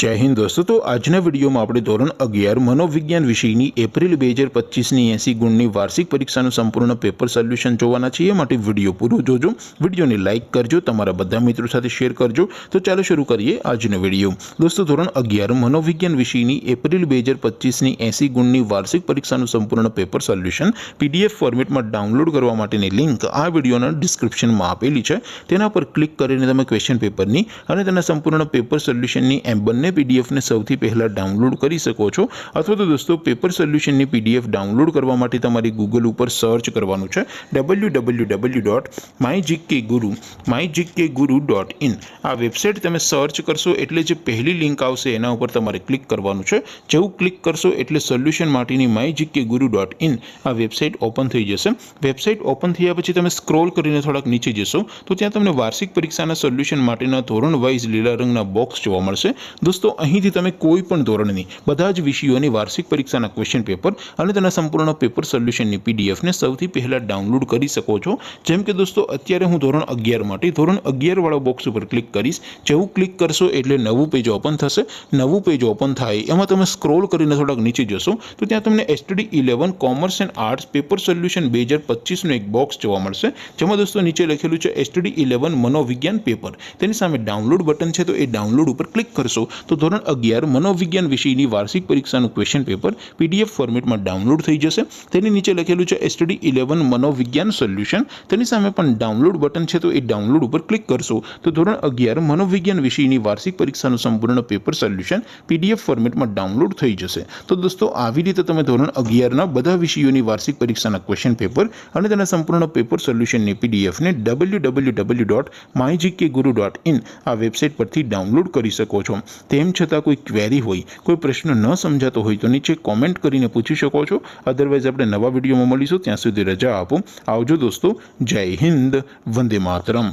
जय हिंद दोस्तों। तो આજના વિડીયોમાં આપણે ધોરણ 11 મનોવિજ્ઞાન વિષયની એપ્રિલ 2025ની 80 ગુણની વાર્ષિક પરીક્ષાનું સંપૂર્ણ પેપર સોલ્યુશન જોવાના છીએ। માટે વિડીયો પૂરો જોજો, વિડીયોને લાઇક કરજો, તમારા બધા મિત્રો સાથે શેર કરજો। તો ચાલો શરૂ કરીએ આજનો વિડીયો। દોસ્તો ધોરણ 11 મનોવિજ્ઞાન વિષયની એપ્રિલ 2025ની 80 ગુણની વાર્ષિક પરીક્ષાનું સંપૂર્ણ પેપર સોલ્યુશન પીડીએફ ફોર્મેટમાં ડાઉનલોડ કરવા માટેની લિંક આ વિડીયોના ડિસ્ક્રિપ્શનમાં આપેલી છે। તેના પર ક્લિક કરીને તમે ક્વેશ્ચન પેપરની અને તેના સંપૂર્ણ પેપર સોલ્યુશનની બંને પીડીએફ ને સૌથી પહેલા ડાઉનલોડ કરી શકો છો। અથવા તો દોસ્તો પેપર સોલ્યુશનની પીડીએફ ડાઉનલોડ કરવા માટે તમારે ગૂગલ ઉપર સર્ચ કરવાનું છે www.mygkguru.in। આ વેબસાઇટ તમે સર્ચ કરશો એટલે જે પહેલી લિંક આવશે એના ઉપર તમારે ક્લિક કરવાનું છે। જેવું ક્લિક કરશો એટલે સોલ્યુશન માટેની mygkguru.in આ વેબસાઇટ ઓપન થઈ જશે। વેબસાઇટ ઓપન થયા પછી તમે સ્ક્રોલ કરીને થોડાક નીચે જશો તો ત્યાં તમને વાર્ષિક પરીક્ષાના સોલ્યુશન માટેના ધોરણ વાઇઝ લીલા રંગના બોક્સ જોવા મળશે। दोस्तों અહીંથી તમે કોઈ પણ ધોરણની બધા જ વિષયોની વાર્ષિક પરીક્ષાના ક્વેશ્ચન પેપર અને તેના સંપૂર્ણ પેપર સોલ્યુશનની પીડીએફ ને સૌથી પહેલા ડાઉનલોડ કરી શકો છો। જેમ કે દોસ્તો અત્યારે હું ધોરણ 11 માટે ધોરણ 11 વાળા બોક્સ ઉપર ક્લિક કરીશ। જેવું ક્લિક કરશો એટલે નવું પેજ ઓપન થશે। નવું પેજ ઓપન થાય એમાં તમે સ્ક્રોલ કરીને થોડાક નીચે જશો તો ત્યાં તમને STD 11 commerce and arts paper solution 2025 નું એક બોક્સ જોવા મળશે। જેમાં દોસ્તો નીચે લખેલું છે STD 11 મનોવિજ્ઞાન પેપર। તેની સામે ડાઉનલોડ બટન છે તો એ ડાઉનલોડ ઉપર ક્લિક કરશો तो ધોરણ 11 મનોવિજ્ઞાન વિષયની વાર્ષિક પરીક્ષાનું ક્વેશ્ચન પેપર પીડીએફ ફોર્મેટમાં ડાઉનલોડ થઈ જશે। તેની નીચે લખેલું છે STD 11 મનોવિજ્ઞાન સોલ્યુશન। તેની સામે પણ ડાઉનલોડ બટન છે તો એ ડાઉનલોડ ઉપર ક્લિક કરશો તો ધોરણ 11 મનોવિજ્ઞાન વિષયની વાર્ષિક પરીક્ષાનું સંપૂર્ણ પેપર સોલ્યુશન પીડીએફ ફોર્મેટમાં ડાઉનલોડ થઈ જશે। તો દોસ્તો આવી રીતે તમે ધોરણ 11ના બધા વિષયોની વાર્ષિક પરીક્ષાના ક્વેશ્ચન પેપર અને તેના સંપૂર્ણ પેપર સોલ્યુશનની પીડીએફ ને www.mygkguru.in આ વેબસાઇટ પરથી ડાઉનલોડ કરી શકો છો। તેમ છતાં કોઈ ક્વેરી હોય, કોઈ પ્રશ્ન ન સમજાતો હોય તો નીચે કોમેન્ટ કરીને પૂછી શકો છો। અધરવાઇઝ આપણે નવા વિડીયોમાં મળીશું, ત્યાં સુધી રજા આપો। આવજો દોસ્તો। જય હિન્દ, વંદે માતરમ।